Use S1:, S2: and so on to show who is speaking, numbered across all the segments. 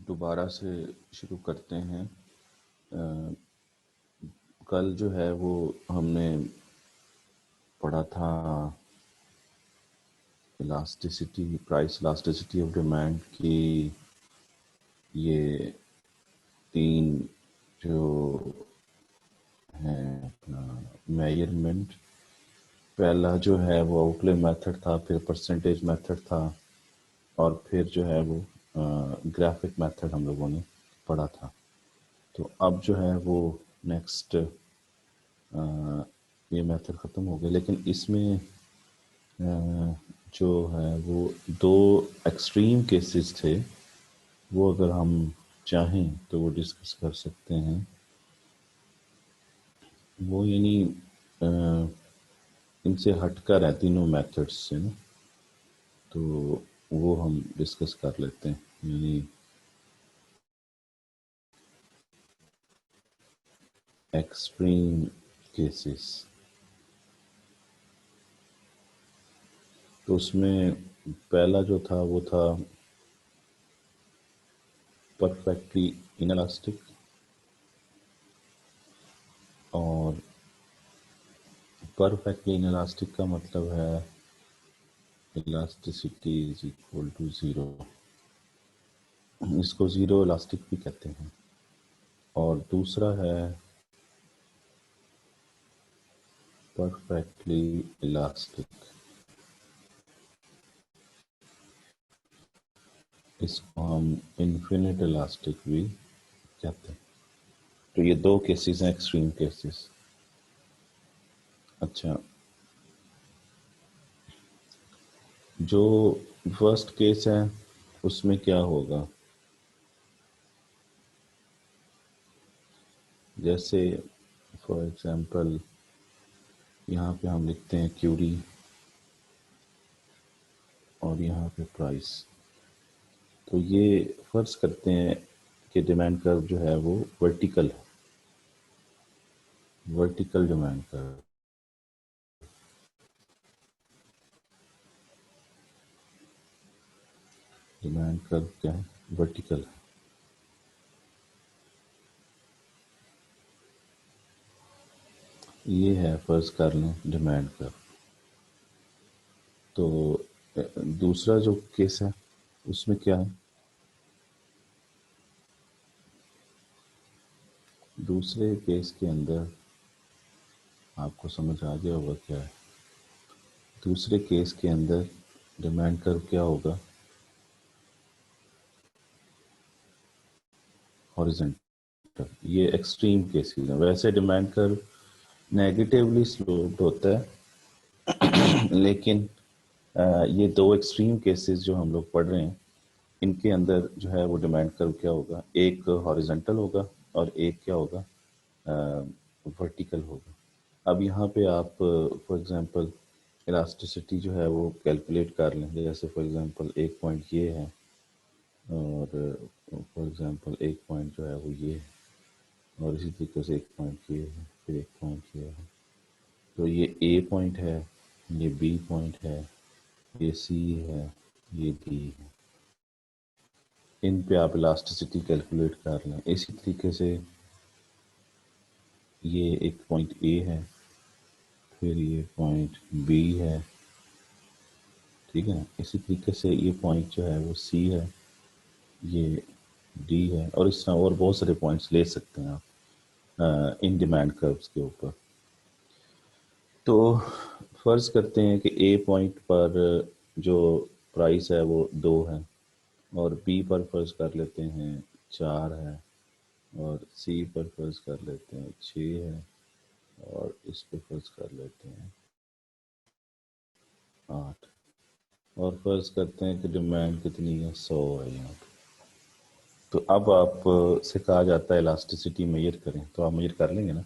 S1: दोबारा से शुरू करते हैं। कल जो है वो हमने पढ़ा था elasticity, price elasticity of demand की। ये 3 जो हैं अपना मेजरमेंट, पहला जो है वो आउटले मेथड था, फिर परसेंटेज मेथड था, और फिर जो है वो ग्राफिक मेथड हम लोगों ने पढ़ा था। तो अब जो है वो नेक्स्ट ये मेथड ख़त्म हो गया, लेकिन इसमें जो है वो 2 एक्सट्रीम केसेस थे, वो अगर हम चाहें तो वो डिस्कस कर सकते हैं। वो यानी इनसे हटकर है तीनों मेथड्स से ना, तो वो हम डिस्कस कर लेते हैं। यानी एक्सट्रीम केसेस, तो उसमें पहला जो था वो था परफेक्टली इनलास्टिक, और परफेक्टली इनलास्टिक का मतलब है इलास्टिसिटी इज इक्वल टू 0। इसको ज़ीरो इलास्टिक भी कहते हैं। और दूसरा है परफेक्टली इलास्टिक, इसको हम इन्फिनिट इलास्टिक भी कहते हैं। तो ये 2 केसेस हैं, एक्सट्रीम केसेस। अच्छा, जो फर्स्ट केस है उसमें क्या होगा, जैसे फॉर एग्जांपल यहाँ पे हम लिखते हैं क्यूरी और यहाँ पे प्राइस। तो ये फर्ज करते हैं कि डिमांड कर्व जो है वो वर्टिकल है, vertical demand curve. Demand curve क्या है, वर्टिकल है। ये है फर्ज कर लें डिमांड कर्व। तो दूसरा जो केस है उसमें क्या है, दूसरे केस के अंदर आपको समझ आ गया होगा क्या है। दूसरे केस के अंदर डिमांड कर्व क्या होगा, हॉरिजॉन्टल। ये एक्सट्रीम केसेस है। वैसे डिमांड कर्व नेगेटिवली स्लोप्ड होता है, लेकिन ये 2 एक्सट्रीम केसेस जो हम लोग पढ़ रहे हैं, इनके अंदर जो है वो डिमांड कर्व क्या होगा, एक हॉरिजॉन्टल होगा और एक क्या होगा, वर्टिकल होगा। अब यहाँ पे आप फॉर एग्जांपल इलास्टिसिटी जो है वो कैलकुलेट कर लें। जैसे फॉर एग्जांपल एक पॉइंट ये है, और फॉर एग्जांपल एक पॉइंट जो है वो ये है, और इसी तरीके से एक पॉइंट ये है, फिर एक पॉइंट ये है। तो ये ए पॉइंट है, ये बी पॉइंट है, ये सी है, ये डी है। इन पे आप इलास्टिसिटी कैलकुलेट कर लें। इसी तरीके से ये एक पॉइंट ए है, फिर ये पॉइंट बी है, ठीक है। इसी तरीके से ये पॉइंट जो है वो सी है, ये डी है, और इस तरह और बहुत सारे पॉइंट्स ले सकते हैं आप इन डिमांड कर्व्स के ऊपर। तो फर्ज करते हैं कि ए पॉइंट पर जो प्राइस है वो 2 है, और बी पर फर्ज कर लेते हैं 4 है, और सी पर फर्ज कर लेते हैं 6 है, और इस पर फर्ज कर लेते हैं 8, और फर्ज करते हैं कि डिमांड कितनी है, 100 है यहाँ पे। तो अब आप से कहा जाता है इलास्टिसिटी मेजर करें, तो आप मेजर कर लेंगे ना,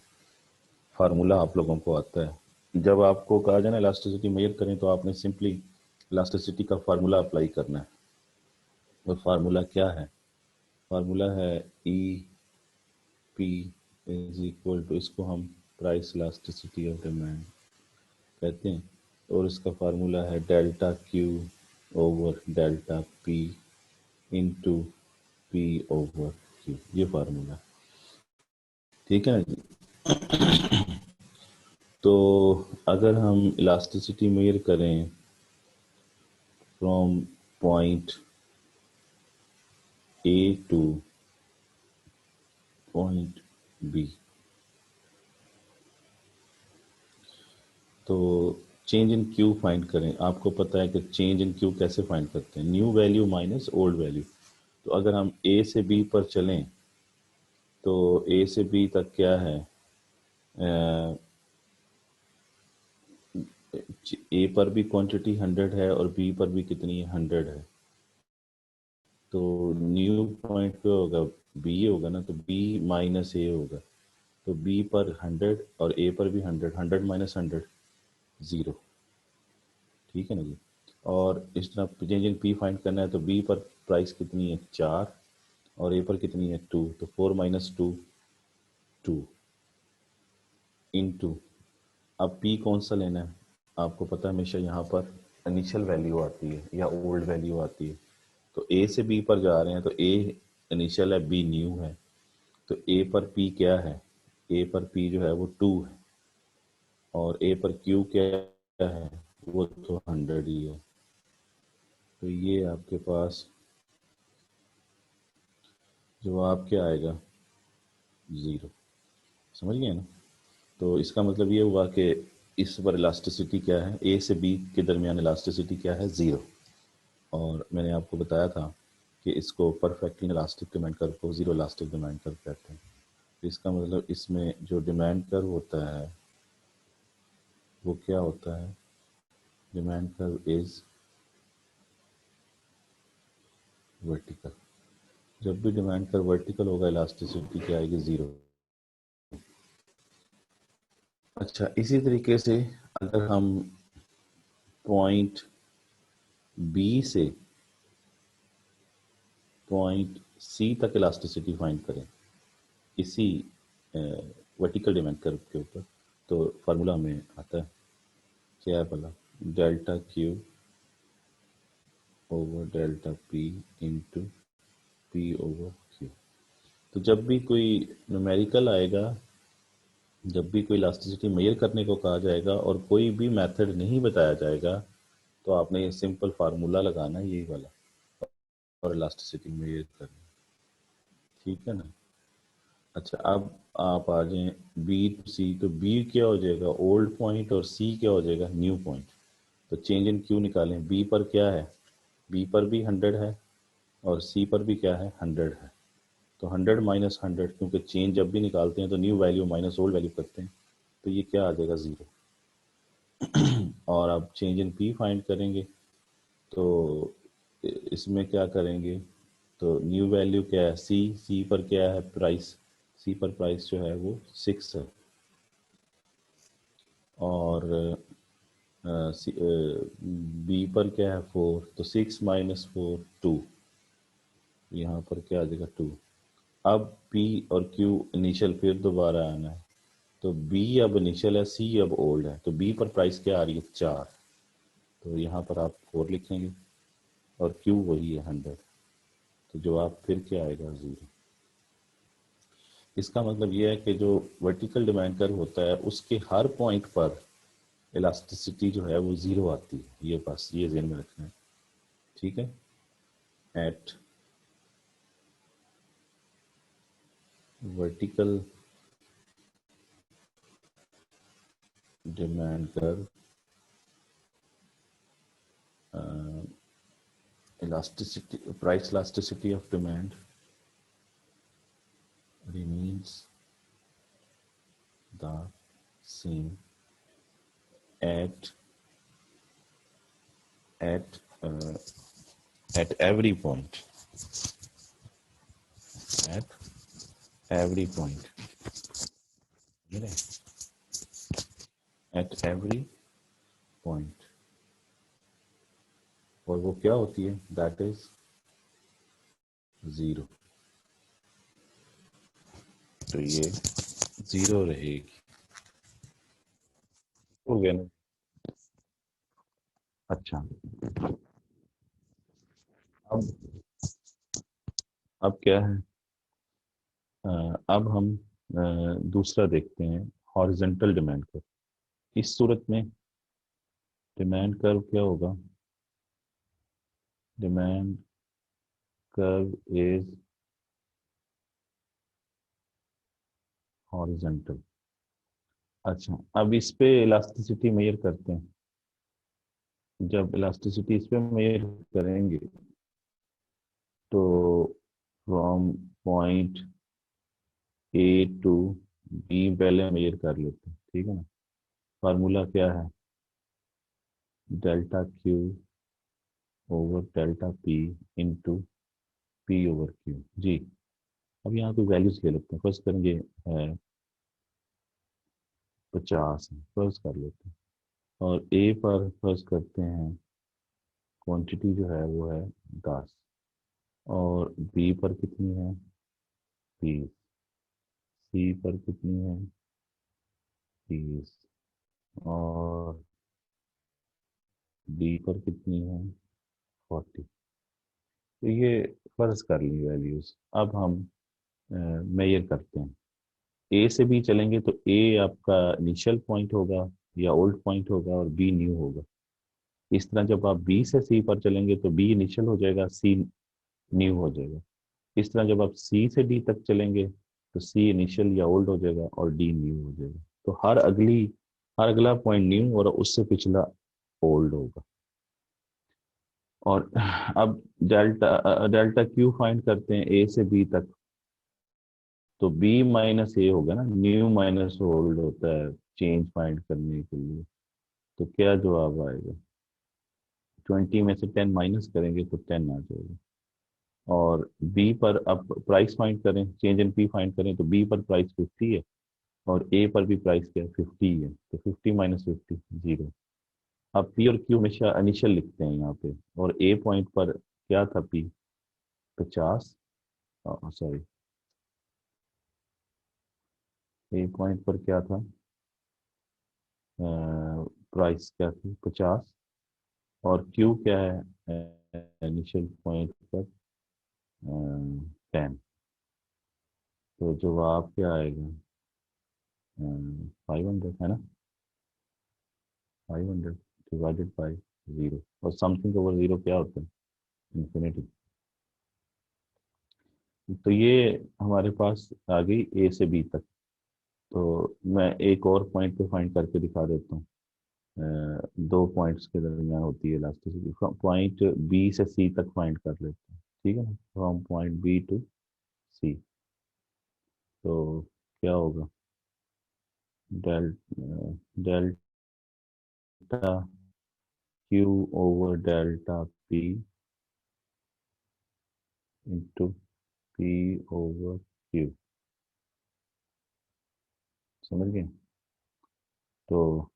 S1: फार्मूला आप लोगों को आता है। जब आपको कहा जाए ना इलास्टिसिटी मेजर करें, तो आपने सिंपली इलास्टिसिटी का फार्मूला अप्लाई करना है। और फार्मूला क्या है, फार्मूला है E P is equal to, इसको हम प्राइस इलास्टिसिटी ऑफ डिमांड कहते हैं, और इसका फार्मूला है delta Q over delta P into P over Q, ये फार्मूला। ठीक है ना जी। तो अगर हम इलास्टिसिटी मेजर करें from point A to point B, तो चेंज इन क्यू फाइंड करें। आपको पता है कि चेंज इन क्यू कैसे फाइंड करते हैं, new value minus old value. तो अगर हम ए से बी पर चलें तो ए से बी तक क्या है, ए पर भी क्वांटिटी 100 है और बी पर भी कितनी है, 100 है। तो न्यू पॉइंट पे होगा, बी होगा ना, तो बी माइनस ए होगा। तो बी पर 100 और ए पर भी 100, 100 माइनस 100 0। ठीक है ना जी। और इस तरह चेंज इन पी फाइंड करना है तो बी पर प्राइस कितनी है, 4, और ए पर कितनी है, 2। तो 4 माइनस 2 2 इन टू। अब पी कौन सा लेना है, आपको पता है हमेशा यहाँ पर इनिशियल वैल्यू आती है या ओल्ड वैल्यू आती है। तो ए से बी पर जा रहे हैं तो ए इनिशियल है, बी न्यू है। तो ए पर पी क्या है, ए पर पी जो है वो 2 है, और ए पर क्यू क्या है, वो तो 100 ही है। तो ये आपके पास जवाब क्या आएगा, 0। समझ गए ना। तो इसका मतलब ये हुआ कि इस पर इलास्टिसिटी क्या है, ए से बी के दरमियान इलास्टिसिटी क्या है, 0। और मैंने आपको बताया था कि इसको परफेक्टली इलास्टिक डिमांड कर्व को ज़ीरो इलास्टिक डिमांड कर्व कहते हैं। तो इसका मतलब इसमें जो डिमांड कर्व होता है वो क्या होता है, डिमांड कर्व इज वर्टिकल। जब भी डिमांड कर्व वर्टिकल होगा इलास्टिसिटी क्या आएगी, 0। अच्छा, इसी तरीके से अगर हम पॉइंट बी से पॉइंट सी तक इलास्टिसिटी फाइंड करें इसी वर्टिकल डिमांड कर्व के ऊपर, तो फार्मूला हमें आता है, क्या है भला, delta Q over delta P into P over Q. तो जब भी कोई न्यूमेरिकल आएगा, जब भी कोई इलास्टिसिटी मेजर करने को कहा जाएगा और कोई भी मेथड नहीं बताया जाएगा, तो आपने ये सिंपल फार्मूला लगाना है, यही वाला, और इलास्टिसिटी मेजर करनी। ठीक है ना। अच्छा, अब आप आ जाएं बी टू सी। तो बी क्या हो जाएगा, ओल्ड पॉइंट, और सी क्या हो जाएगा, न्यू पॉइंट। तो चेंज इन क्यू निकालें, बी पर क्या है, बी पर भी 100 है और सी पर भी क्या है, 100 है। तो 100 माइनस 100, क्योंकि चेंज जब भी निकालते हैं तो new value minus old value करते हैं, तो ये क्या आ जाएगा, 0। और अब चेंज इन पी फाइंड करेंगे तो इसमें क्या करेंगे, तो न्यू वैल्यू क्या है, सी, सी पर क्या है प्राइस, सी पर प्राइस जो है वो 6 है। और बी पर क्या है, 4। तो 6 माइनस 4 2, यहाँ पर क्या आ जाएगा, 2। अब पी और क्यू इनिशियल फिर दोबारा आना है। तो बी अब इनिशियल है, सी अब ओल्ड है। तो बी पर प्राइस क्या आ रही है, 4। तो यहाँ पर आप 4 लिखेंगे और क्यू वही है, 100। तो जवाब फिर क्या आएगा, 0। इसका मतलब ये है कि जो वर्टिकल डिमांड कर्व होता है उसके हर पॉइंट पर इलास्टिसिटी जो है वो 0 आती है। ये बस ये ध्यान में रखना है। ठीक है। At vertical demand curve elasticity, price elasticity of demand remains the same at at uh, at every point, at every point, at every point। और वो क्या होती है, दैट इज 0। तो ये 0 रहेगी। हो गया ना। अच्छा, अब अब क्या है, अब हम दूसरा देखते हैं, हॉरिजॉन्टल डिमांड कर्व। इस सूरत में डिमांड कर्व क्या होगा, डिमांड कर्व इज हॉरिजॉन्टल। अच्छा, अब इस पे इलास्टिसिटी मेजर करते हैं। जब इलास्टिसिटी इस पे मेजर करेंगे तो from point A to B पहले मेजर कर लेते हैं, ठीक है ना। फार्मूला क्या है, delta Q over delta P into P over Q जी। अब यहाँ कोई वैल्यूज ले लेते हैं, फर्स्ट करेंगे 50 फर्स्ट कर लेते हैं। और ए पर फर्स्ट करते हैं, क्वांटिटी जो है वो है 10। और बी पर कितनी है, 30। सी पर कितनी है, 30। और डी पर कितनी है, 40। तो ये फर्ज कर ली वैल्यूज। अब हम मेजर करते हैं। ए से बी चलेंगे तो ए आपका इनिशियल पॉइंट होगा या ओल्ड पॉइंट होगा, और बी न्यू होगा। इस तरह जब आप बी से सी पर चलेंगे तो बी इनिशियल हो जाएगा, सी न्यू हो जाएगा। इस तरह जब आप सी से डी तक चलेंगे तो सी इनिशियल या ओल्ड हो जाएगा और डी न्यू हो जाएगा। तो हर अगला पॉइंट न्यू और उससे पिछला ओल्ड होगा। और अब डेल्टा क्यू फाइंड करते हैं ए से बी तक। तो बी माइनस ए होगा ना, न्यू माइनस ओल्ड होता है चेंज फाइंड करने के लिए। तो क्या जवाब आएगा, 20 में से 10 माइनस करेंगे तो 10 आ जाएगा। और बी पर अब प्राइस फाइंड करें, चेंज इन पी फाइंड करें, तो बी पर प्राइस 50 है और ए पर भी प्राइस क्या है, 50 है। तो 50 माइनस 50 जीरो। अब पी और क्यू हमेशा इनिशियल लिखते हैं यहाँ पे। और ए पॉइंट पर क्या था, पी 50, सॉरी, ए पॉइंट पर क्या था, प्राइस क्या थी, 50। और क्यू क्या है, इनिशियल पॉइंट पर 10। तो जवाब क्या आएगा, 500 है ना, 500 डिवाइडेड बाई जीरो। और समथिंग ओवर जीरो क्या होता है, इंफिनिटी। तो ये हमारे पास आ गई ए से बी तक। तो मैं एक और पॉइंट पे फाइंड करके दिखा देता हूँ। दो पॉइंट्स के दरमियान होती है इलास्टिसिटी। पॉइंट बी से सी तक फाइंड कर लेते हैं, ठीक है ना, from point B to C. तो क्या होगा, del delta Q over delta P into P over Q. समझ गए। तो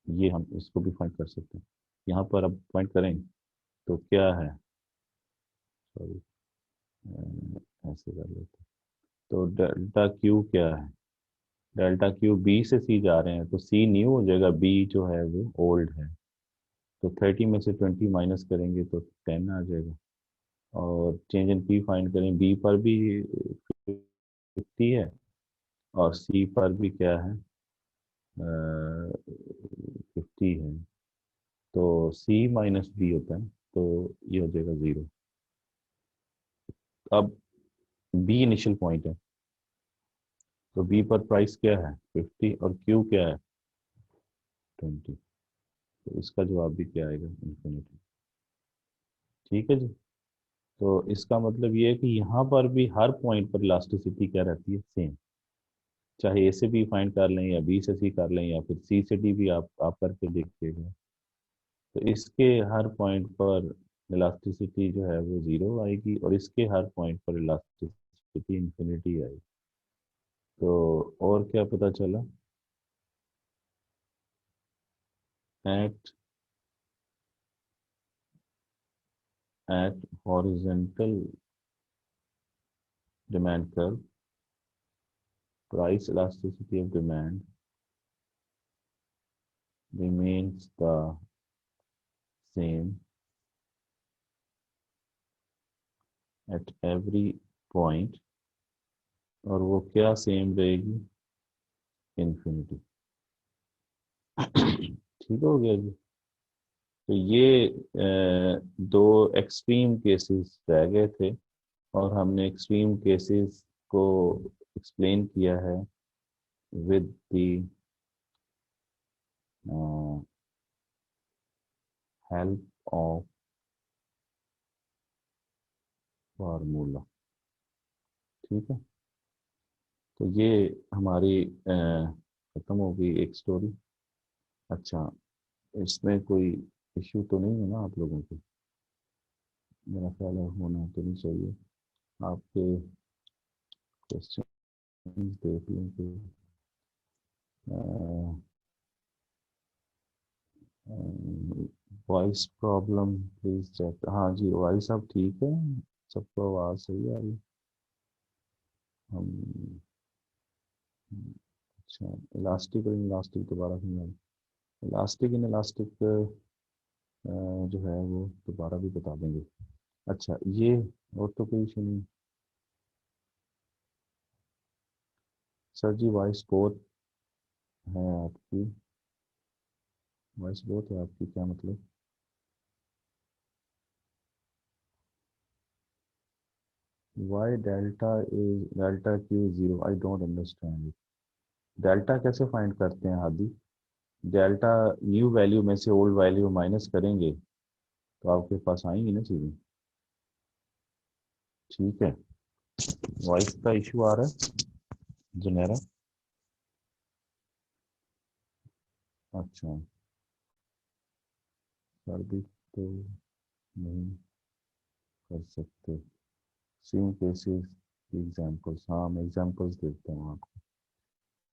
S1: ये हम इसको भी फाइंड कर सकते हैं। यहाँ पर अब फाइंड करें तो क्या है, सॉरी, ऐसे कर लेते हैं। तो डेल्टा क्यू क्या है, डेल्टा क्यू बी से सी जा रहे हैं तो सी न्यू हो जाएगा, बी जो है वो ओल्ड है। तो 30 में से 20 माइनस करेंगे तो 10 आ जाएगा। और चेंज इन पी फाइंड करें, बी पर भी 50 है और सी पर भी क्या है, 50 है। तो सी माइनस बी होता है, तो ये हो जाएगा जीरो। अब बी इनिशियल पॉइंट है, तो बी पर प्राइस क्या है, 50, और क्यू क्या है, 20। तो इसका जवाब भी क्या आएगा, इन्फिनिटी। ठीक है जी। तो इसका मतलब ये है कि यहाँ पर भी हर पॉइंट पर इलास्टिसिटी क्या रहती है, सेम। चाहे ए से बी फाइंड कर लें या बी से सी कर लें या फिर सी से डी भी आप करके देखिएगा। तो इसके हर पॉइंट पर इलास्टिसिटी जो है वो जीरो आएगी और इसके हर पॉइंट पर इलास्टिसिटी इंफिनिटी आएगी। तो और क्या पता चला, at at horizontal demand curve, price elasticity of demand remains the same at every point, और वो क्या सेम रहेगी, इन्फिनिटी। ठीक हो गया जी। तो ये दो एक्सट्रीम केसेस रह गए थे, और हमने एक्सट्रीम केसेस को एक्सप्लेन किया है with the help of formula. ठीक है, तो ये हमारी खत्म हो गई एक स्टोरी। अच्छा, इसमें कोई इश्यू तो नहीं है ना आप लोगों को? मेरा ख्याल है होना तो नहीं चाहिए। आपके क्वेश्चन देख लें कि वॉइस प्रॉब्लम प्लीज चेक। हाँ जी, वॉइस अब ठीक है, सबको आवाज़ सही आ रही है। हम अच्छा, इलास्टिक और इलास्टिक दोबारा समझा। इलास्टिक इन इलास्टिक जो है वो दोबारा भी बता देंगे। अच्छा, ये और तो कोई इशू नहीं। सर जी, वॉइस बहुत है आपकी, वॉइस बहुत है आपकी, क्या मतलब? Why delta is delta Q zero, I don't understand it. Delta कैसे फाइंड करते हैं आदि? डेल्टा न्यू वैल्यू में से ओल्ड वैल्यू माइनस करेंगे तो आपके पास आएंगी ना चीज़ें। ठीक है, वॉइस का इशू आ रहा है जुनेरा? अच्छा, सर भी तो नहीं कर सकते। सेम केसेस एग्जांपल्स, हाँ मैं एग्जांपल्स देता हूँ आपको।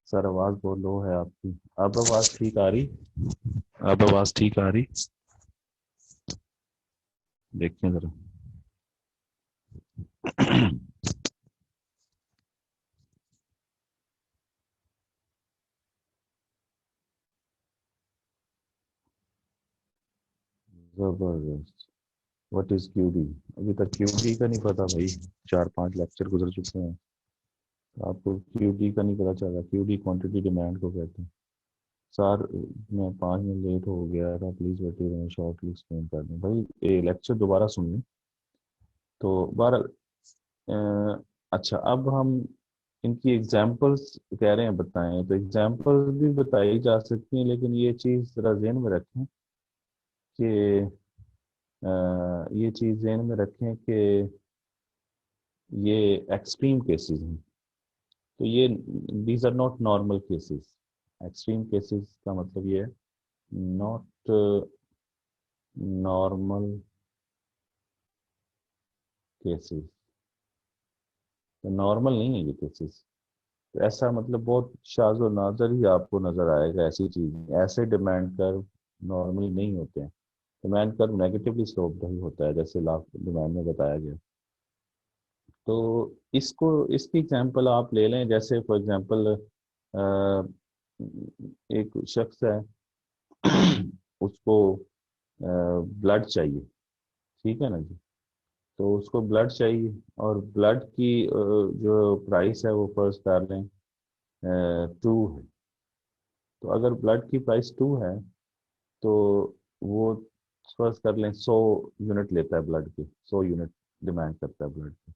S1: सर आवाज़ बहुत लो है आपकी। अब आवाज़ ठीक आ रही? अब आवाज़ ठीक आ रही? देखते हैं जरा। जबरदस्त। What is QD? अभी तक क्यूडी का नहीं पता भाई, 4-5 लेक्चर गुजर चुके हैं, आपको क्यूडी का नहीं पता चला? क्यूडी क्वांटिटी डिमांड को कहते हैं। सर मैं 5 मिनट लेट हो गया था, प्लीज बैठे रहे, शॉर्टली एक्सप्लेन कर दें भाई, ये लेक्चर दोबारा सुन लें। तो बहरहाल अच्छा, अब हम इनकी एग्जांपल्स कह रहे हैं बताएं, तो एग्जांपल्स भी बताई जा सकती हैं, लेकिन ये चीज़ ज़रा जहन में रखें कि ये चीज़ जहन में रखें कि ये एक्सट्रीम केसेस हैं। तो ये these are not normal cases. Extreme cases का मतलब ये है नॉट नॉर्मल केसेस। तो नॉर्मल नहीं है ये केसेस। तो ऐसा मतलब बहुत शाज़ व नाज़र ही आपको नज़र आएगा ऐसी चीज़, ऐसे डिमांड कर्व नॉर्मली नहीं होते हैं। डिमांड कर्व नेगेटिवली स्लोप्ड ही होता है, जैसे लास्ट डिमांड में बताया गया। तो इसको, इसकी एग्जांपल आप ले लें, जैसे फॉर एग्जांपल एक शख्स है, उसको ब्लड चाहिए, ठीक है ना जी? तो उसको ब्लड चाहिए, और ब्लड की जो प्राइस है वो फर्स्ट कर लें 2 है। तो अगर ब्लड की प्राइस 2 है, तो वो फर्स्ट कर लें 100 यूनिट लेता है ब्लड की, 100 यूनिट डिमांड करता है ब्लड की।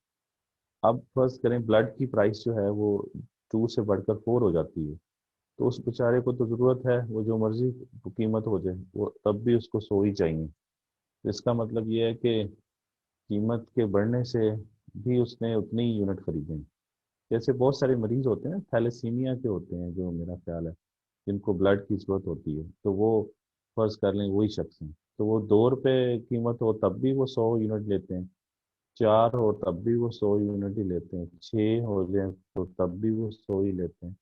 S1: अब फर्स्ट करें ब्लड की प्राइस जो है वो 2 से बढ़कर 4 हो जाती है, तो उस बेचारे को तो ज़रूरत है, वो जो मर्जी कीमत हो जाए वो तब भी उसको 100 ही चाहिए। तो इसका मतलब ये है कि कीमत के बढ़ने से भी उसने उतनी ही यूनिट खरीदे हैं। जैसे बहुत सारे मरीज होते हैं, थैलेसीमिया के होते हैं, जो मेरा ख्याल है जिनको ब्लड की जरूरत होती है, तो वो फर्ज कर लें वही शख्स हैं, तो वो 2 रुपए कीमत हो तब भी वो 100 यूनिट लेते हैं, 4 हो तब भी वो 100 यूनिट ही लेते हैं, 6 हो जाए तो तब भी वो 100 ही लेते हैं।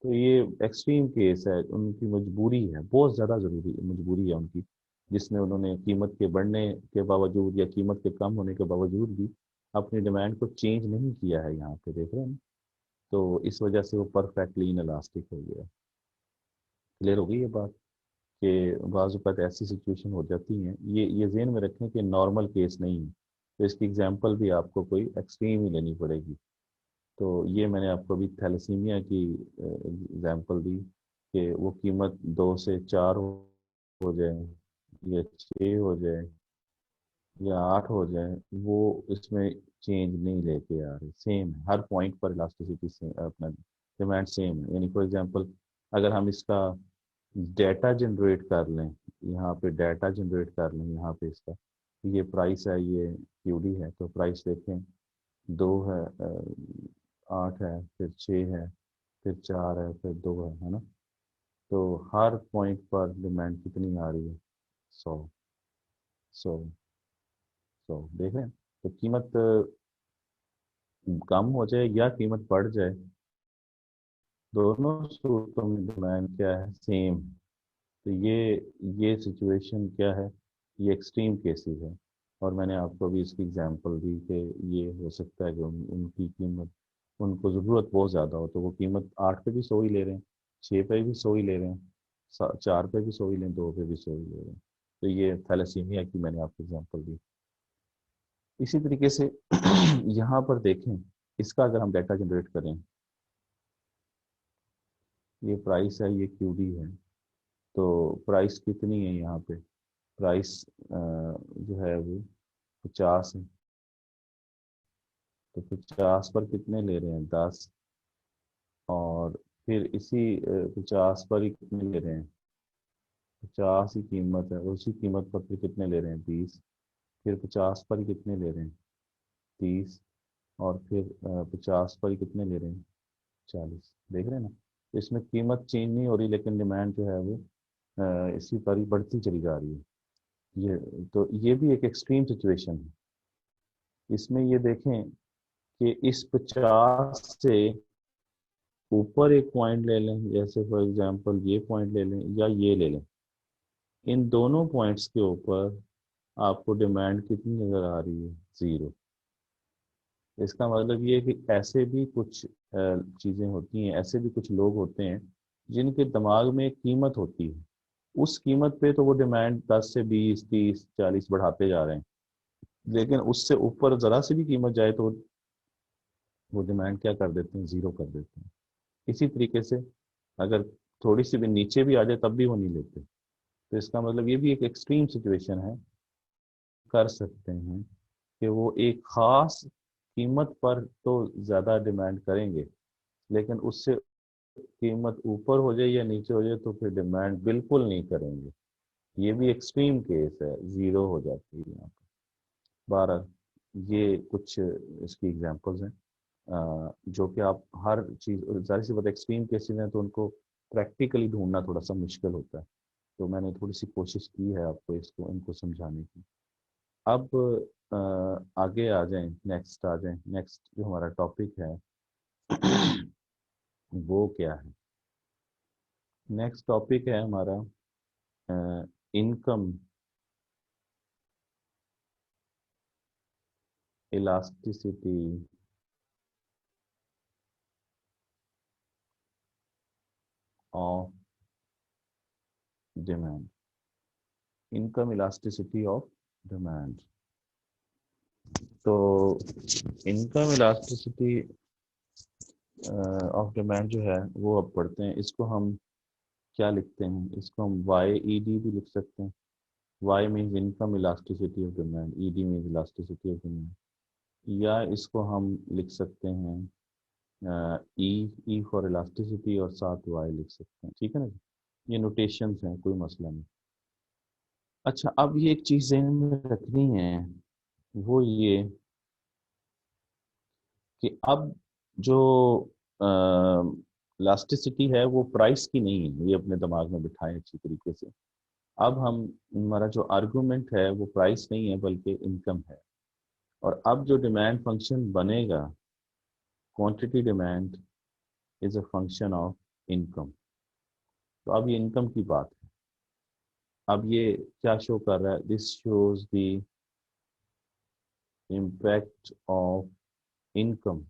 S1: तो ये एक्सट्रीम केस है, उनकी मजबूरी है, बहुत ज़्यादा ज़रूरी मजबूरी है उनकी, जिसमें उन्होंने कीमत के बढ़ने के बावजूद या कीमत के कम होने के बावजूद भी अपनी डिमांड को चेंज नहीं किया है, यहाँ पे देख रहे हैं ना? तो इस वजह से वो परफेक्टली इनलास्टिक हो गया। क्लियर हो गई ये बात कि बाज़ औक़ात ऐसी सिचुएशन हो जाती हैं, ये जेहन में रखें कि नॉर्मल केस नहीं है। तो इसकी एग्जांपल भी आपको कोई एक्सट्रीम ही लेनी पड़ेगी। तो ये मैंने आपको अभी थैलेसीमिया की एग्जांपल दी कि वो कीमत 2 से 4 हो जाए या 6 हो जाए या 8 हो जाए, वो इसमें चेंज नहीं लेके आ रहे, सेम है हर पॉइंट पर इलास्टिसिटी से अपना डिमांड सेम है। यानी फॉर एग्जांपल अगर हम इसका डेटा जनरेट कर लें, यहाँ पे डेटा जनरेट कर लें, यहाँ पे इसका ये प्राइस है, ये क्यूडी है, तो प्राइस देखें 2 है, 8 है, फिर 6 है, फिर 4 है, फिर 2 है ना। तो हर पॉइंट पर डिमांड कितनी आ रही है? 100। 100। 100 देख रहे हैं। तो कीमत कम हो जाए या कीमत बढ़ जाए, दोनों सूरतों में डिमांड क्या है? सेम। तो ये सिचुएशन क्या है? ये एक्सट्रीम केसेस है। और मैंने आपको अभी इसकी एग्जांपल दी कि ये हो सकता है कि उनकी कीमत, उनको ज़रूरत बहुत ज़्यादा हो तो वो कीमत 8 पे भी 100 ही ले रहे हैं, 6 पे भी 100 ही ले रहे हैं, 4 पे भी 100 ही लें, 2 पे भी 100 ही ले रहे हैं। तो ये थैलेसीमिया की मैंने आपको एग्जांपल दी। इसी तरीके से यहाँ पर देखें, इसका अगर हम डाटा जनरेट करें, ये प्राइस है, ये क्यूडी है, तो प्राइस कितनी है यहाँ पे? प्राइस जो है वो 50 है। तो 50 पर कितने ले रहे हैं? 10। और फिर इसी 50 पर ही कितने ले रहे हैं? 50 ही कीमत है, उसी कीमत पर फिर कितने ले रहे हैं? 20। फिर 50 पर ही कितने ले रहे हैं? 30। और फिर 50 पर ही कितने ले रहे हैं? 40। देख रहे हैं ना। तो इसमें कीमत चेंज नहीं हो रही, लेकिन डिमांड जो है वो इसी पर ही बढ़ती चली जा रही है। ये तो ये भी एक एक्सट्रीम सिचुएशन है। इसमें ये देखें कि इस 50 से ऊपर एक पॉइंट ले लें, जैसे फॉर एग्जांपल ये पॉइंट ले लें या ये ले लें, इन दोनों पॉइंट्स के ऊपर आपको डिमांड कितनी नज़र आ रही है? 0। इसका मतलब ये है कि ऐसे भी कुछ चीज़ें होती हैं, ऐसे भी कुछ लोग होते हैं जिनके दिमाग में एक कीमत होती है, उस कीमत पे तो वो डिमांड 10 से 20, 30, 40 बढ़ाते जा रहे हैं, लेकिन उससे ऊपर ज़रा सी भी कीमत जाए तो वो डिमांड क्या कर देते हैं? 0 कर देते हैं। इसी तरीके से अगर थोड़ी सी भी नीचे भी आ जाए तब भी वो नहीं लेते। तो इसका मतलब ये भी एक एक्सट्रीम सिचुएशन है, कर सकते हैं कि वो एक ख़ास कीमत पर तो ज़्यादा डिमांड करेंगे, लेकिन उससे कीमत ऊपर हो जाए या नीचे हो जाए तो फिर डिमांड बिल्कुल नहीं करेंगे। ये भी एक्सट्रीम केस है, 0 हो जाती है यहाँ पर। 12 ये कुछ इसकी एग्जांपल्स हैं, जो कि आप हर चीज़, जाहिर सी बात एक्सट्रीम केसेस हैं तो उनको प्रैक्टिकली ढूंढना थोड़ा सा मुश्किल होता है। तो मैंने थोड़ी सी कोशिश की है आपको इसको, इनको समझाने की। अब आगे आ जाएं, नेक्स्ट आ जाएं। नेक्स्ट जो हमारा टॉपिक है वो क्या है? नेक्स्ट टॉपिक है हमारा income elasticity of demand. Income elasticity of demand. तो इनकम इलास्टिसिटी ऑफ डिमांड जो है वो अब पढ़ते हैं। इसको हम क्या लिखते हैं? इसको हम वाई ई डी भी लिख सकते हैं। Y means income elasticity of demand, E D means elasticity of demand. या इसको हम लिख सकते हैं ई, ई फॉर इलास्टिसिटी और साथ वाई लिख सकते हैं। ठीक है ना जी? ये नोटेशंस हैं, कोई मसला नहीं। अच्छा, अब ये एक चीज़ ज़हन में रखनी है, वो ये कि अब जो इलास्टिसिटी है वो प्राइस की नहीं है, ये अपने दिमाग में बिठाएं अच्छी तरीके से। अब हम, हमारा जो आर्गुमेंट है वो प्राइस नहीं है बल्कि इनकम है। और अब जो डिमांड फंक्शन बनेगा, quantity demand is a function of income. तो अब ये इनकम की बात है। अब ये क्या शो कर रहा है? This shows the impact of income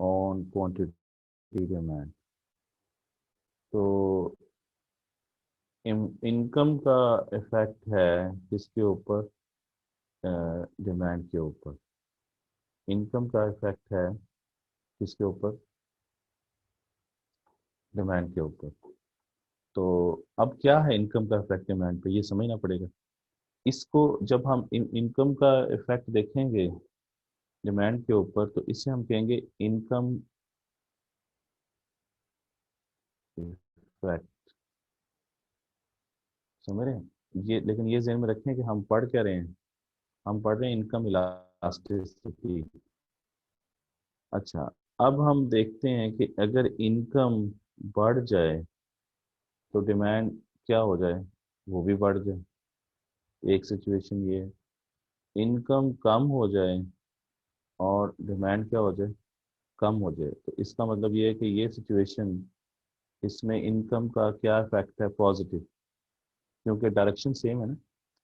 S1: on quantity demand. तो इनकम का इफेक्ट है किसके ऊपर? डिमांड के ऊपर। इनकम का इफेक्ट है किसके ऊपर? डिमांड के ऊपर। तो अब क्या है इनकम का इफेक्ट डिमांड पे, ये समझना पड़ेगा। इसको जब हम इनकम का इफेक्ट देखेंगे डिमांड के ऊपर, तो इसे हम कहेंगे इनकम इफेक्ट। समझ रहे हैं ये? लेकिन ये ध्यान में रखें कि हम पढ़ क्या रहे हैं। हम पढ़ रहे हैं इनकम इलास्टिसिटी। अच्छा, अब हम देखते हैं कि अगर इनकम बढ़ जाए तो डिमांड क्या हो जाए? वो भी बढ़ जाए। एक सिचुएशन ये है। इनकम कम हो जाए और डिमांड क्या हो जाए? कम हो जाए। तो इसका मतलब ये है कि ये सिचुएशन, इसमें इनकम का क्या इफेक्ट है? पॉजिटिव, क्योंकि डायरेक्शन सेम है ना।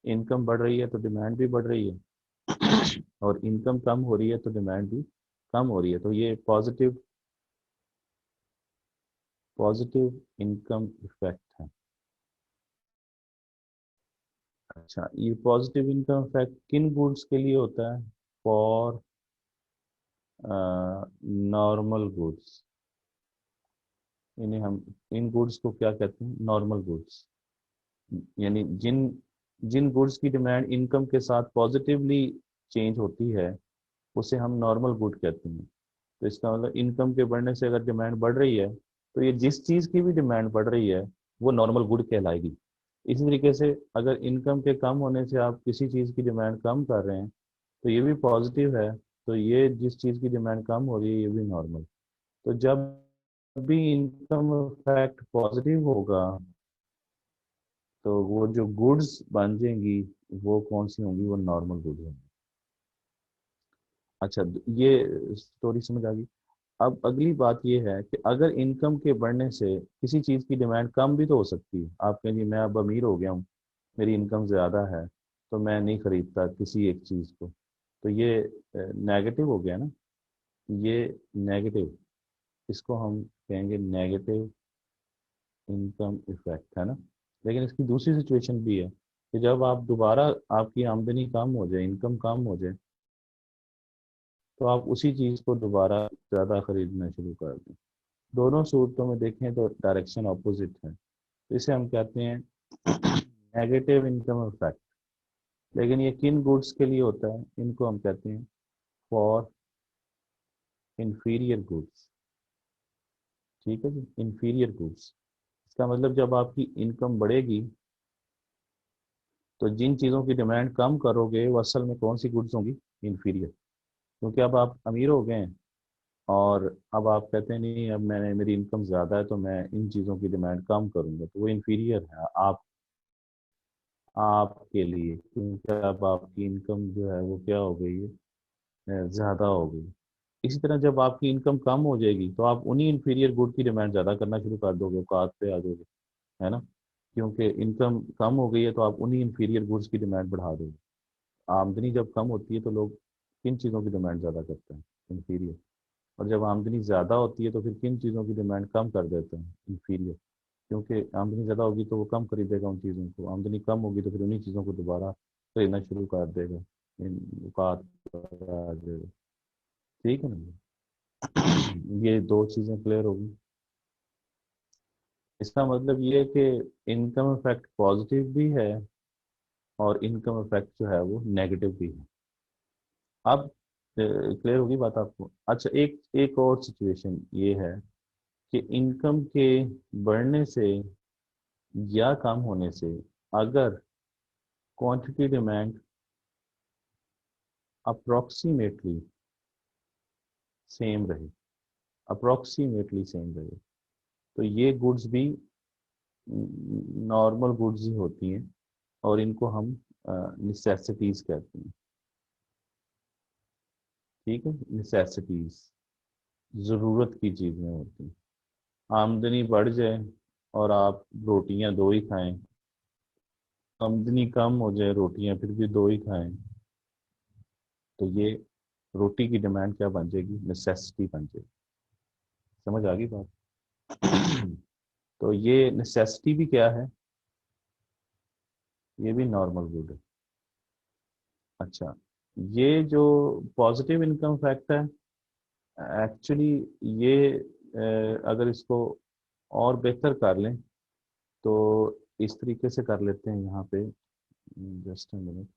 S1: इनकम बढ़ रही है तो डिमांड भी बढ़ रही है और इनकम कम हो रही है तो डिमांड भी कम हो रही है। तो ये पॉजिटिव, पॉजिटिव इनकम इफेक्ट है। अच्छा, ये पॉजिटिव इनकम इफेक्ट किन गुड्स के लिए होता है? For normal goods. इन्हें हम, इन गुड्स को क्या कहते हैं? Normal goods. यानी जिन जिन गुड्स की डिमांड इनकम के साथ पॉजिटिवली चेंज होती है उसे हम नॉर्मल गुड कहते हैं। तो इसका मतलब इनकम के बढ़ने से अगर डिमांड बढ़ रही है तो ये जिस चीज़ की भी डिमांड बढ़ रही है वो नॉर्मल गुड कहलाएगी। इसी तरीके से अगर इनकम के कम होने से आप किसी चीज़ की डिमांड कम कर रहे हैं तो ये भी पॉजिटिव है। तो ये जिस चीज़ की डिमांड कम हो रही है ये भी नॉर्मल। तो जब भी इनकम फैक्ट पॉजिटिव होगा तो वो जो गुड्स बन जाएंगी वो कौन सी होंगी? वो नॉर्मल गुड्स होंगी। अच्छा, ये स्टोरी समझ आ गई। अब अगली बात ये है कि अगर इनकम के बढ़ने से किसी चीज़ की डिमांड कम भी तो हो सकती है। आप कहें जी मैं अब अमीर हो गया हूँ, मेरी इनकम ज़्यादा है, तो मैं नहीं खरीदता किसी एक चीज़ को। तो ये नेगेटिव हो गया ना। ये नेगेटिव, इसको हम कहेंगे नेगेटिव इनकम इफेक्ट, है ना। लेकिन इसकी दूसरी सिचुएशन भी है कि जब आप दोबारा, आपकी आमदनी कम हो जाए, इनकम कम हो जाए, तो आप उसी चीज़ को दोबारा ज़्यादा खरीदना शुरू कर दें। दोनों सूरतों में देखें तो डायरेक्शन अपोजिट है। तो इसे हम कहते हैं नेगेटिव इनकम इफेक्ट। लेकिन ये किन गुड्स के लिए होता है? इनको हम कहते हैं फॉर इंफीरियर गुड्स। ठीक है जी, इंफीरियर गुड्स। इसका मतलब जब आपकी इनकम बढ़ेगी तो जिन चीज़ों की डिमांड कम करोगे वो असल में कौन सी गुड्स होंगी? इंफीरियर। क्योंकि अब आप अमीर हो गए हैं और अब आप कहते हैं नहीं, अब मैंने, मेरी इनकम ज़्यादा है तो मैं इन चीज़ों की डिमांड कम करूंगा, तो वो इंफीरियर है आपके लिए, क्योंकि अब आपकी इनकम जो है वो क्या हो गई है? ज़्यादा हो गई। इसी तरह जब आपकी इनकम कम हो जाएगी तो आप उन्हीं इंफीरियर गुड की डिमांड ज़्यादा करना शुरू कर दोगे, औकात पे आ जाओगे, है ना। क्योंकि इनकम कम हो गई है तो आप उन्हीं इंफीरियर गुड्स की डिमांड बढ़ा दोगे। आमदनी जब कम होती है तो लोग किन चीज़ों की डिमांड ज़्यादा करते हैं? इंफीरियर। और जब आमदनी ज़्यादा होती है तो फिर किन चीज़ों की डिमांड कम कर देते हैं? इंफीरियर। क्योंकि आमदनी ज़्यादा होगी तो वो कम खरीदेगा उन चीज़ों को, आमदनी कम होगी तो फिर उन्हीं चीज़ों को दोबारा खरीदना शुरू कर देगा, इन औकात पर आ जाएगा। ठीक है ना। ये दो चीज़ें क्लियर होगी। इसका मतलब ये है कि इनकम इफेक्ट पॉजिटिव भी है और इनकम इफेक्ट जो है वो नेगेटिव भी है। अब क्लियर होगी बात आपको? अच्छा, एक एक और सिचुएशन ये है कि इनकम के बढ़ने से या कम होने से अगर क्वांटिटी डिमांड अप्रोक्सीमेटली सेम रहे, अप्रोक्सीमेटली सेम रहे, तो ये गुड्स भी नॉर्मल गुड्स ही होती हैं और इनको हम निसेसिटीज कहते हैं। ठीक है, निसेसिटीज ज़रूरत की चीज़ें होती हैं। आमदनी बढ़ जाए और आप रोटियां दो ही खाएं, आमदनी कम हो जाए रोटियां फिर भी दो ही खाएं, तो ये रोटी की डिमांड क्या बन जाएगी? नेसेसिटी बन जाएगी। समझ आ गई बात? तो ये नेसेसिटी भी क्या है? ये भी नॉर्मल गुड है। अच्छा, ये जो पॉजिटिव इनकम फैक्ट है, एक्चुअली ये अगर इसको और बेहतर कर लें तो इस तरीके से कर लेते हैं यहाँ पे। जस्ट अ मिनट,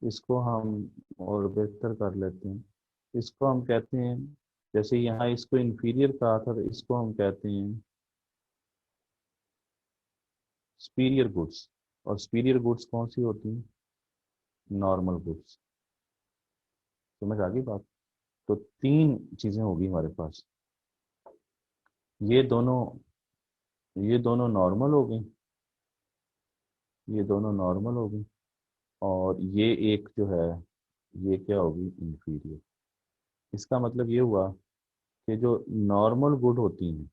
S1: इसको हम और बेहतर कर लेते हैं। इसको हम कहते हैं, जैसे यहाँ इसको इंफीरियर कहा था, तो इसको हम कहते हैं सुपीरियर गुड्स। और सुपीरियर गुड्स कौन सी होती हैं? Normal goods. समझ आ गई बात? तो तीन चीजें होगी हमारे पास। ये दोनों ये दोनों नॉर्मल हो गई, ये दोनों नॉर्मल हो गई, और ये एक जो है, ये क्या होगी? इंफीरियर। इसका मतलब ये हुआ कि जो नॉर्मल गुड होती हैं,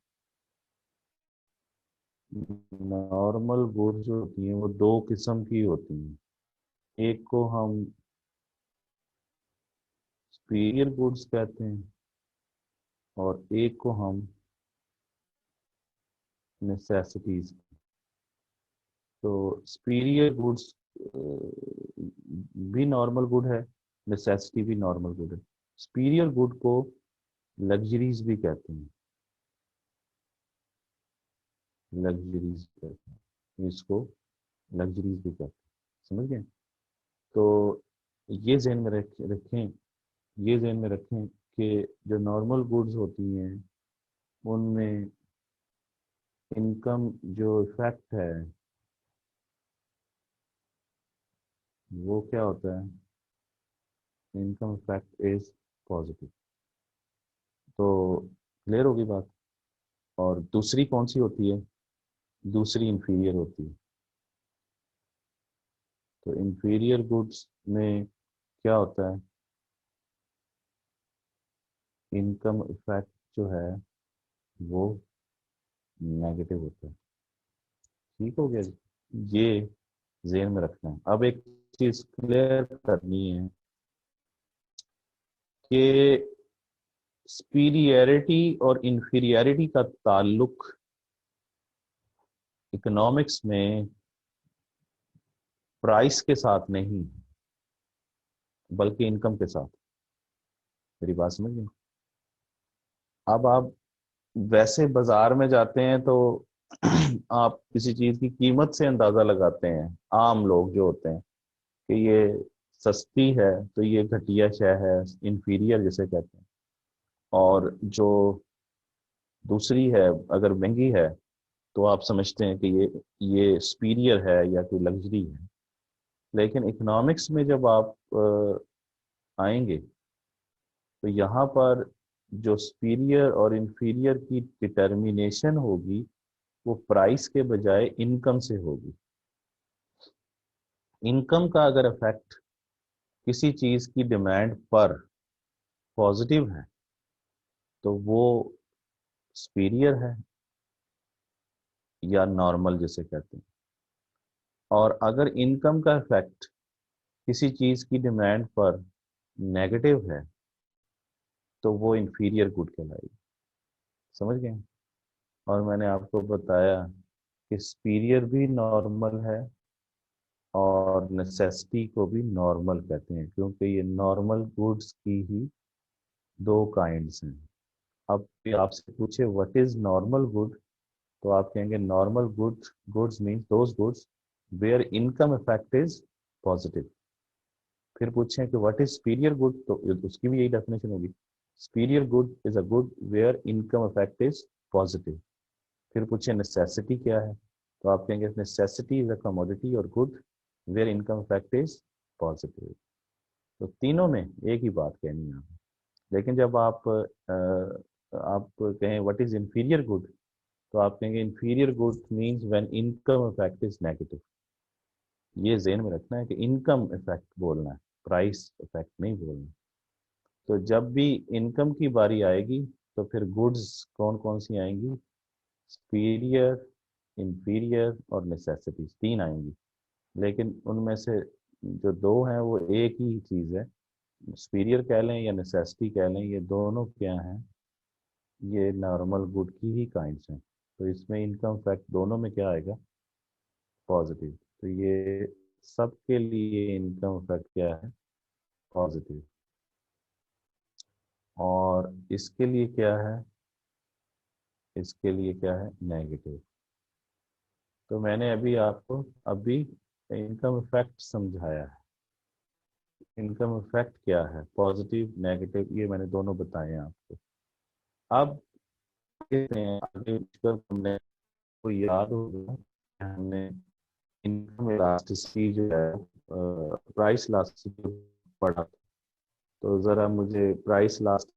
S1: नॉर्मल गुड्स जो होती हैं वो दो किस्म की होती हैं। एक को हम सुपीरियर गुड्स कहते हैं, और एक को हम नेसेसिटीज। तो सुपीरियर गुड्स भी नॉर्मल गुड है, नेसेसिटी भी नॉर्मल गुड है। सुपीरियर गुड को लग्जरीज भी कहते हैं, लग्जरीज कहते हैं इसको, लग्जरीज भी कहते हैं। समझ गए? तो ये जहन में रखें, ये जहन में रखें कि जो नॉर्मल गुड्स होती हैं उनमें इनकम जो इफेक्ट है वो क्या होता है? Income effect is positive. तो क्लियर होगी बात? और दूसरी कौन सी होती है? दूसरी इंफीरियर होती है। तो इंफीरियर गुड्स में क्या होता है? इनकम इफेक्ट जो है वो नेगेटिव होता है। ठीक हो गया जी? ये जेन में रखना है। अब एक चीज क्लियर करनी है कि सुपीरियरिटी और इंफीरियरिटी का ताल्लुक इकोनॉमिक्स में प्राइस के साथ नहीं, बल्कि इनकम के साथ। मेरी बात समझ गए? अब आप वैसे बाजार में जाते हैं तो आप किसी चीज की कीमत से अंदाजा लगाते हैं, आम लोग जो होते हैं, कि ये सस्ती है तो ये घटिया शय है, इंफीरियर जिसे कहते हैं। और जो दूसरी है, अगर महंगी है, तो आप समझते हैं कि ये सुपीरियर है या कोई लग्जरी है। लेकिन इकोनॉमिक्स में जब आप आएंगे तो यहाँ पर जो सुपीरियर और इंफीरियर की डिटर्मिनेशन होगी वो प्राइस के बजाय इनकम से होगी। इनकम का अगर इफेक्ट किसी चीज की डिमांड पर पॉजिटिव है तो वो सुपीरियर है या नॉर्मल जिसे कहते हैं। और अगर इनकम का इफेक्ट किसी चीज की डिमांड पर नेगेटिव है तो वो इंफीरियर गुड कहलाएगी। समझ गए? और मैंने आपको बताया कि सुपीरियर भी नॉर्मल है और नेसेसिटी को भी नॉर्मल कहते हैं, क्योंकि ये नॉर्मल गुड्स की ही दो काइंड्स हैं। अब ये आपसे पूछे व्हाट इज नॉर्मल गुड, तो आप कहेंगे normal goods means those goods where income effect is positive. फिर पूछें कि व्हाट इज सुपीरियर गुड, तो उसकी भी यही डेफिनेशन होगी, superior good is a good where income effect is positive. फिर पूछे नेसेसिटी क्या है, तो आप कहेंगे necessity is a commodity or good where income effect is positive. तो तीनों में एक ही बात कहनी है। लेकिन जब आप कहें व्हाट इज इंफीरियर गुड, तो आप कहेंगे inferior good means when income effect is negative. ये ज़हन में रखना है कि इनकम इफेक्ट बोलना है, प्राइस इफेक्ट नहीं बोलना। तो जब भी इनकम की बारी आएगी तो फिर गुड्स कौन कौन सी आएंगी? सुपीरियर, इंफीरियर और नेसेसिटीज, तीन आएंगी। लेकिन उनमें से जो दो हैं वो एक ही चीज़ है। सुपीरियर कह लें या नेसेसिटी कह लें, ये दोनों क्या हैं? ये नॉर्मल गुड की ही काइंड्स हैं। तो इसमें इनकम फैक्ट दोनों में क्या आएगा? पॉजिटिव। तो ये सबके लिए इनकम इफेक्ट क्या है? पॉजिटिव। और इसके लिए क्या है? इसके लिए क्या है? नेगेटिव। तो मैंने अभी आपको अभी इनकम इफेक्ट समझाया है। इनकम इफेक्ट क्या है? पॉजिटिव, नेगेटिव, ये मैंने दोनों बताए हैं आपको। अब देखते हैं आगे चलकर हमने को याद होगा कि हमने इनकम इलास्टिसिटी जो है, प्राइस इलास्टिसिटी पढ़ा था। तो जरा मुझे price last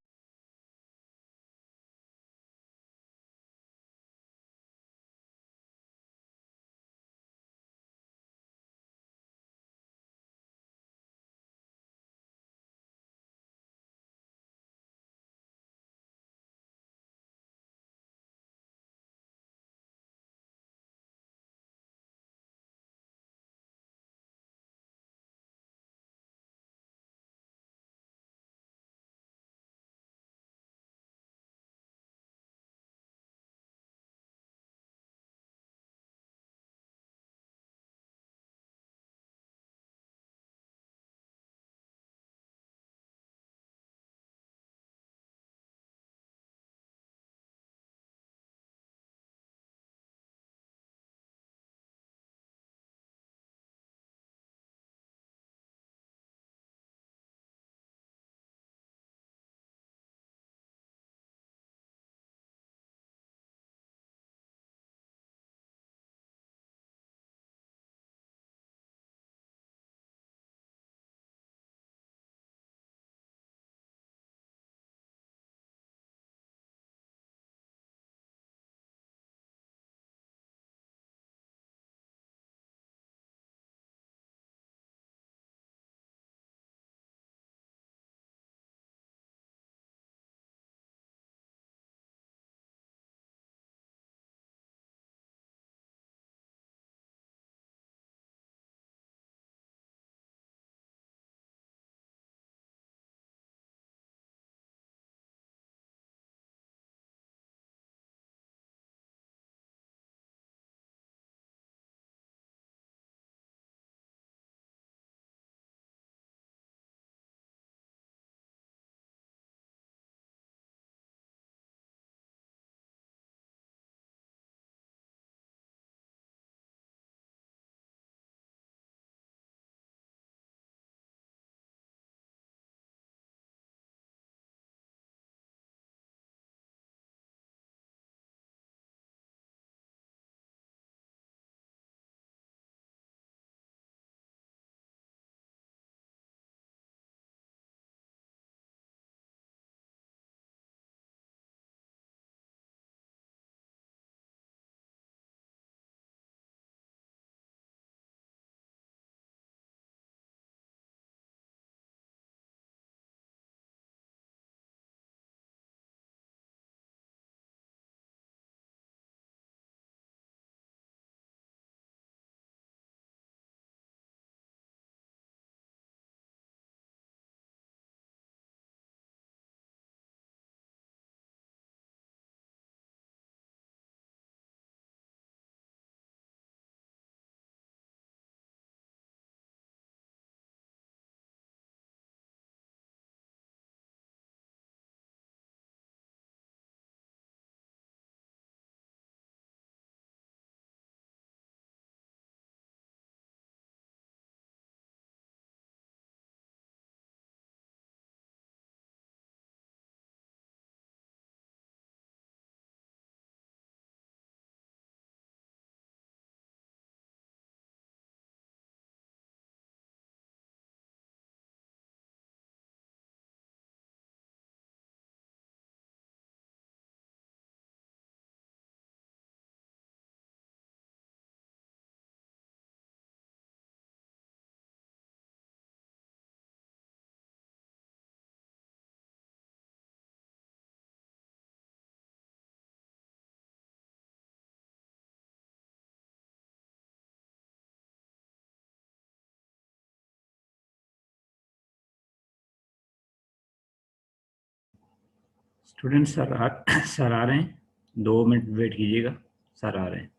S2: student sir sir आ रहे हैं, 2 मिनट वेट कीजिएगा, सर आ रहे हैं।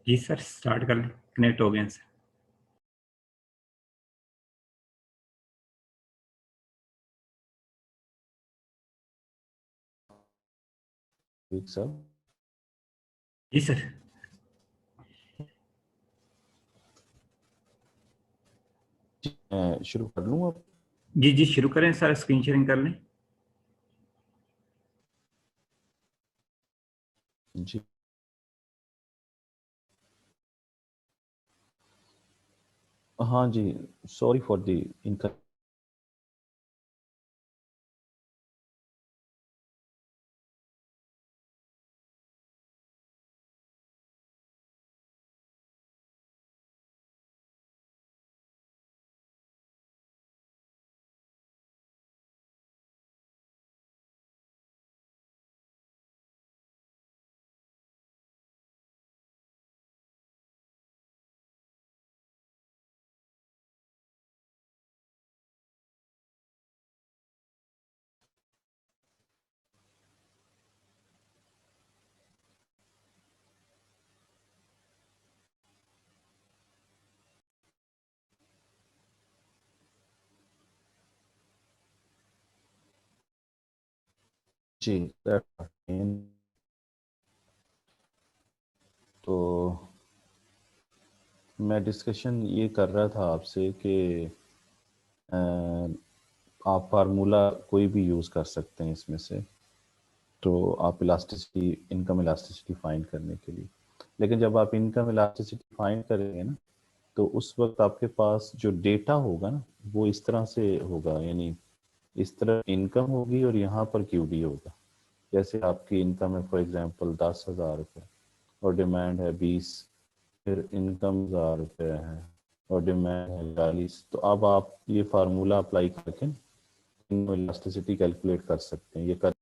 S2: जी सर, स्टार्ट कर लें। कनेक्ट हो गए हैं सर।
S1: ठीक सर।
S2: जी सर।
S1: मैं शुरू कर लूँ अब?
S2: जी जी, शुरू करें सर, स्क्रीन शेयरिंग कर लें।
S1: जी हाँ जी, सॉरी फॉर द इनका। जी तो मैं डिस्कशन ये कर रहा था आपसे कि अ, आप फार्मूला कोई भी यूज़ कर सकते हैं इसमें से, तो आप इलास्टिसिटी, इनकम इलास्टिसिटी फाइंड करने के लिए। लेकिन जब आप इनकम इलास्टिसिटी फाइंड करेंगे ना, तो उस वक्त आपके पास जो डेटा होगा ना, वो इस तरह से होगा, यानी इस तरह इनकम होगी और यहाँ पर क्यूडी होगा। जैसे आपकी इनकम है फॉर एग्जांपल 10,000 रुपये और डिमांड है 20, फिर इनकम 1,000 रुपये है और डिमांड है 40। तो अब आप ये फार्मूला अप्लाई करके इलास्टिसिटी कैलकुलेट कर सकते हैं। ये कर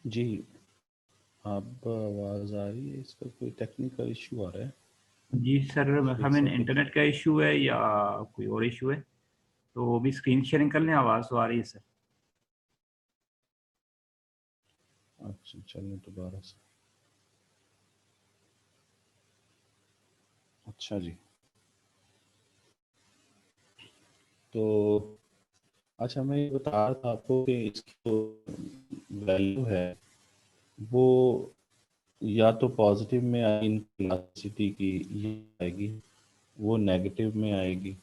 S1: जी, अब आवाज़ आ रही है? इसका कोई टेक्निकल इशू आ रहा है?
S2: जी सर,
S1: एक
S2: हमें
S1: सेकंड।
S2: इंटरनेट का इशू है या कोई और इशू है? तो वो भी स्क्रीन शेयरिंग कर लें, आवाज़ तो आ रही है सर।
S1: अच्छा, चलिए दोबारा से। अच्छा जी, तो अच्छा, मैं ये बता रहा था आपको कि इसकी जो वैल्यू है वो या तो पॉजिटिव में आएगी इनक्लासिटी की, ये आएगी, वो नेगेटिव में आएगी।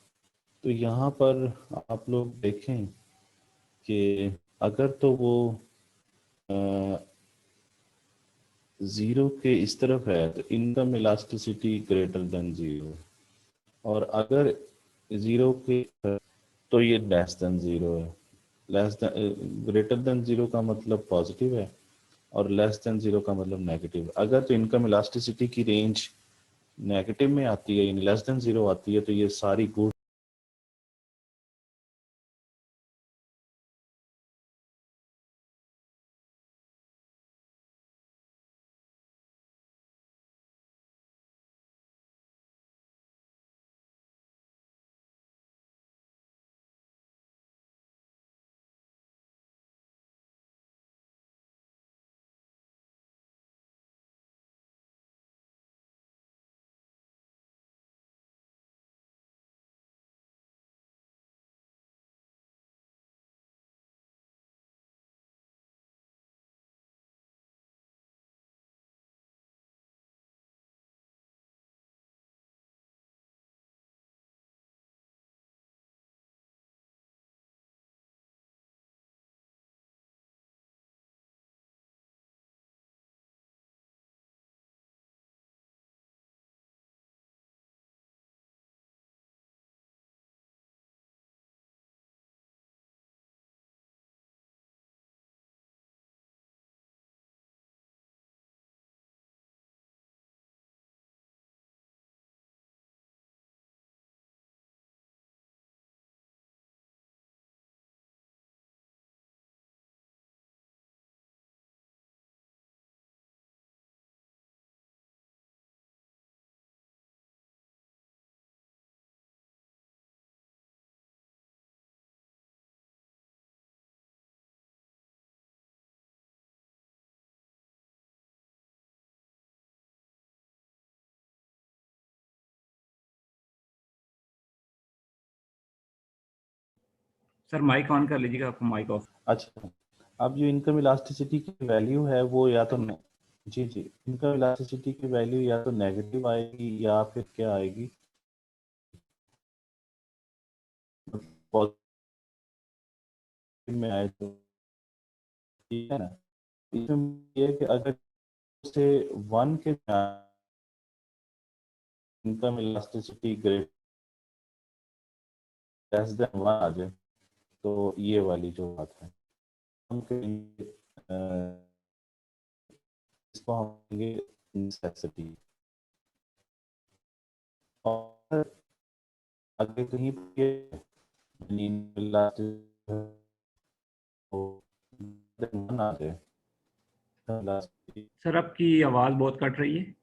S1: तो यहाँ पर आप लोग देखें कि अगर तो वो ज़ीरो के इस तरफ है तो income elasticity greater than zero, और अगर ज़ीरो के तो ये लेस देन ज़ीरो है। Less than greater than zero का मतलब पॉजिटिव है और लेस देन ज़ीरो का मतलब नेगेटिव है। अगर तो इनकम इलास्टिसिटी की रेंज नेगेटिव में आती है, यानी लेस देन ज़ीरो आती है, तो ये सारी गुड
S2: सर माइक ऑन कर लीजिएगा, आपको माइक ऑफ।
S1: अच्छा, अब जो इनकम इलास्टिसिटी की वैल्यू है वो या तो जी जी, इनकम इलास्टिसिटी की वैल्यू या तो नेगेटिव आएगी या फिर क्या आएगी, पॉजिटिव में आए तो, ठीक है ना। इसमें ये है कि अगर से वन के income elasticity greater less than one आ जाए, तो ये वाली जो बात है हम कहेंगे, इसको हम कहेंगे नेसेसिटी। और अगर कहीं पे वन आ जाए,
S2: सर आपकी आवाज़ बहुत कट रही है।